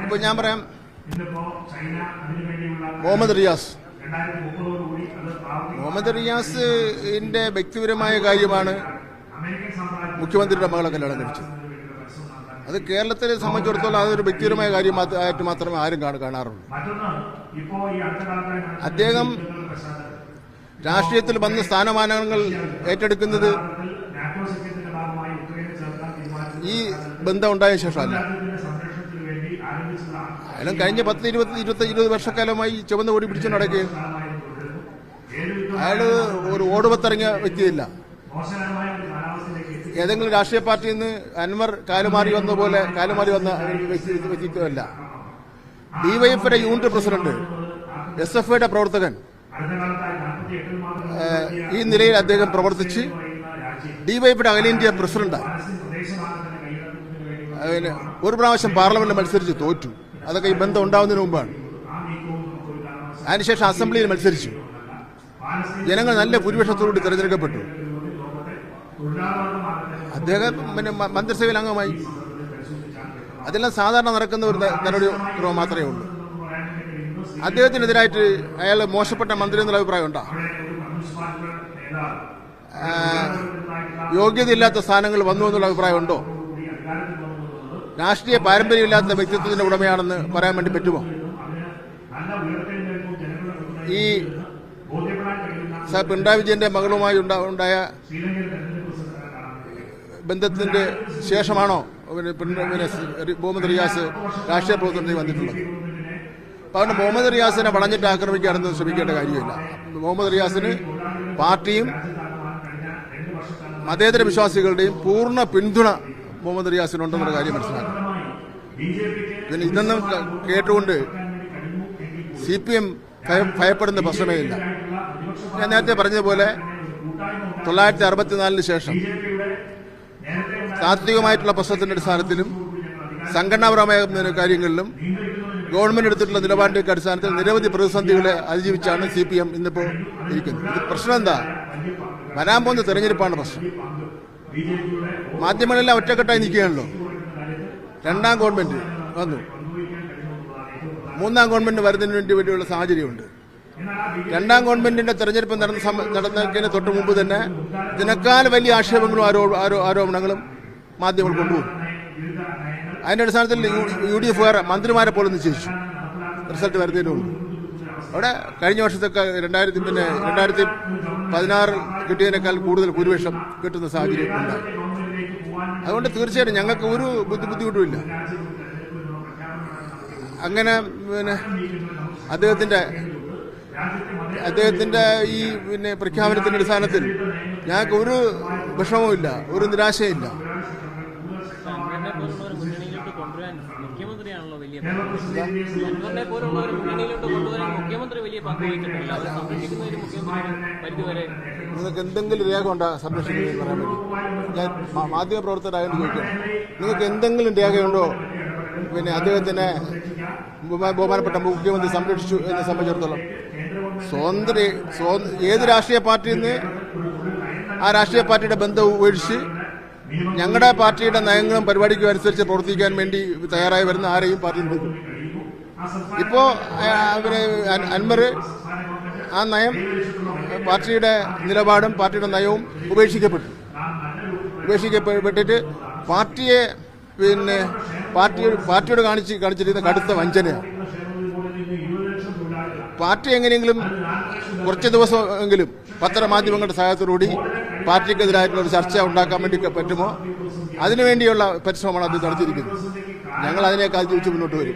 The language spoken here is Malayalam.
ഇപ്പോൾ ഞാൻ പറയാം, മുഹമ്മദ് റിയാസിന്റെ വ്യക്തിപരമായ കാര്യമാണ് മുഖ്യമന്ത്രിയുടെ മകളെ കല്യാണം കഴിച്ചത്. അത് കേരളത്തെ സംബന്ധിച്ചിടത്തോളം അതൊരു വ്യക്തിപരമായ കാര്യമായിട്ട് മാത്രമേ ആരും കാണാറുള്ളൂ. അദ്ദേഹം രാഷ്ട്രീയത്തിൽ വന്ന സ്ഥാനമാനങ്ങൾ ഏറ്റെടുക്കുന്നത് ഈ ബന്ധം ഉണ്ടായ ശേഷമല്ല. അയാളും കഴിഞ്ഞ 10-20 വർഷക്കാലമായി ചുവന്ന ഓടി പിടിച്ചു നടക്കുകയും അയാള് ഒരു ഓടുപത്തിറങ്ങിയ വ്യക്തിയില്ല. ഏതെങ്കിലും രാഷ്ട്രീയ പാർട്ടിയിൽ നിന്ന് അൻവർ കാലുമാറി വന്ന വ്യക്തിത്വമല്ല. ഡിവൈഎഫ്ഐയുടെ യൂണിറ്റ് പ്രസിഡന്റ്, SFIയുടെ പ്രവർത്തകൻ, ഈ നിലയിൽ അദ്ദേഹം പ്രവർത്തിച്ച് ഡിവൈഎഫ്ഐയുടെ അഖിലേന്ത്യാ പ്രസിഡന്റായി. ഒരു പ്രാവശ്യം പാർലമെന്റിൽ മത്സരിച്ച് തോറ്റു. അതൊക്കെ ഈ ബന്ധം ഉണ്ടാവുന്നതിന് മുമ്പാണ്. അതിനുശേഷം അസംബ്ലിയിൽ മത്സരിച്ചു. ജനങ്ങൾ നല്ല ഭൂരിപക്ഷത്തോടുകൂടി തെരഞ്ഞെടുക്കപ്പെട്ടു. അദ്ദേഹം മന്ത്രിസഭയിൽ അംഗമായി. അതെല്ലാം സാധാരണ നടക്കുന്ന ഒരു നടപടി മാത്രമേ ഉള്ളൂ. അദ്ദേഹത്തിനെതിരായിട്ട് അയാൾ മോശപ്പെട്ട മന്ത്രി എന്നുള്ള അഭിപ്രായം ഉണ്ടോ? യോഗ്യതയില്ലാത്ത സ്ഥാനങ്ങൾ വന്നു എന്നുള്ള അഭിപ്രായം ഉണ്ടോ? രാഷ്ട്രീയ പാരമ്പര്യമില്ലാത്ത വ്യക്തിത്വത്തിന്റെ ഉടമയാണെന്ന് പറയാൻ വേണ്ടി പറ്റുമോ? ഈ പിണറായി വിജയന്റെ മകളുമായി ഉണ്ടായ ബന്ധത്തിന്റെ ശേഷമാണോ മുഹമ്മദ് റിയാസ് രാഷ്ട്രീയ പ്രവർത്തനത്തിൽ വന്നിട്ടുള്ളത്? അതുകൊണ്ട് മുഹമ്മദ് റിയാസിനെ വളഞ്ഞിട്ട് ആക്രമിക്കാണെന്ന് ശ്രമിക്കേണ്ട കാര്യമില്ല. മുഹമ്മദ് റിയാസിന് പാർട്ടിയും മതേതര വിശ്വാസികളുടെയും പൂർണ്ണ പിന്തുണ മുഹമ്മദ് റിയാസിനുണ്ടെന്നുള്ള കാര്യം മനസ്സിലാക്കണം. പിന്നെ ഇതൊന്നും കേട്ടുകൊണ്ട് CPM ഭയപ്പെടുന്ന പ്രശ്നമേ ഇല്ല. ഞാൻ നേരത്തെ പറഞ്ഞതുപോലെ 1964 ശേഷം താത്വികമായിട്ടുള്ള പ്രശ്നത്തിന്റെ അടിസ്ഥാനത്തിലും സംഘടനാപരമായ കാര്യങ്ങളിലും ഗവൺമെന്റ് എടുത്തിട്ടുള്ള നിലപാടിന്റെ അടിസ്ഥാനത്തിൽ നിരവധി പ്രതിസന്ധികളെ അതിജീവിച്ചാണ് CPM ഇന്നിപ്പോൾ ഇരിക്കുന്നത്. ഇത് പ്രശ്നം എന്താ? വരാൻ പോകുന്ന തെരഞ്ഞെടുപ്പാണ് പ്രശ്നം. മാധ്യമങ്ങളെല്ലാം ഒറ്റക്കെട്ടായി നിൽക്കുകയാണല്ലോ. രണ്ടാം ഗവൺമെന്റ് വന്നു, മൂന്നാം ഗവൺമെന്റ് വരുന്നതിന് വേണ്ടിയുള്ള സാഹചര്യമുണ്ട്. രണ്ടാം ഗവൺമെന്റിന്റെ തെരഞ്ഞെടുപ്പ് നടന്നതിന് തൊട്ട് മുമ്പ് തന്നെ ഇതിനേക്കാൾ വലിയ ആക്ഷേപങ്ങളും ആരോപണങ്ങളും മാധ്യമങ്ങൾ കൊണ്ടുപോകും. അതിന്റെ അടിസ്ഥാനത്തിൽ UDF മന്ത്രിമാരെ പോലും നിശ്ചയിച്ചു റിസൾട്ട് വരുന്നതിന് മുമ്പ്. അവിടെ കഴിഞ്ഞ വർഷത്തൊക്കെ 2016 കിട്ടിയതിനേക്കാൾ കൂടുതൽ ഭൂരിപക്ഷം കിട്ടുന്ന സാഹചര്യം ഉണ്ടായി. അതുകൊണ്ട് തീർച്ചയായിട്ടും ഞങ്ങൾക്ക് ഒരു ബുദ്ധിമുട്ടുമില്ല. അങ്ങനെ അദ്ദേഹത്തിന്റെ ഈ പ്രഖ്യാപനത്തിന്റെ അടിസ്ഥാനത്തിൽ ഞങ്ങൾക്ക് ഒരു വിഷമവുമില്ല, ഒരു നിരാശയില്ല. നിങ്ങൾക്ക് എന്തെങ്കിലും രേഖ ഉണ്ടോ സംരക്ഷിക്കുന്നത് പറയാൻ വേണ്ടി? ഞാൻ മാധ്യമ പ്രവർത്തകരായതുകൊണ്ട് ചോദിക്കണം, നിങ്ങൾക്ക് എന്തെങ്കിലും രേഖയുണ്ടോ അദ്ദേഹത്തിനെ ബഹുമാനപ്പെട്ട മുഖ്യമന്ത്രി സംരക്ഷിച്ചു എന്നെ സംബന്ധിച്ചിടത്തോളം? ഏത് രാഷ്ട്രീയ പാർട്ടിയിൽ നിന്ന് ആ രാഷ്ട്രീയ പാർട്ടിയുടെ ബന്ധം ഉപേക്ഷിച്ച് ഞങ്ങളുടെ പാർട്ടിയുടെ നയങ്ങളും പരിപാടിക്കും അനുസരിച്ച് പ്രവർത്തിക്കാൻ വേണ്ടി തയ്യാറായി വരുന്ന ആരെയും പാർട്ടി എടുക്കും. ഇപ്പോ അൻവർ ആ നയം, പാർട്ടിയുടെ നിലപാടും പാർട്ടിയുടെ നയവും ഉപേക്ഷിക്കപ്പെട്ടിട്ട് പാർട്ടിയെ പാർട്ടിയോട് കാണിച്ചിരിക്കുന്ന കടുത്ത വഞ്ചനയാണ്. പാർട്ടി എങ്ങനെയെങ്കിലും കുറച്ച് ദിവസമെങ്കിലും പത്രമാധ്യമങ്ങളുടെ സഹായത്തോടുകൂടി പാർട്ടിക്കെതിരായിട്ടുള്ള ഒരു ചർച്ച ഉണ്ടാക്കാൻ വേണ്ടി പറ്റുമോ? അതിനുവേണ്ടിയുള്ള പരിശ്രമമാണ് അത് നടത്തിയിരിക്കുന്നത്. ഞങ്ങൾ അതിനേക്കാൾ ജീവിച്ച് മുന്നോട്ട് വരും.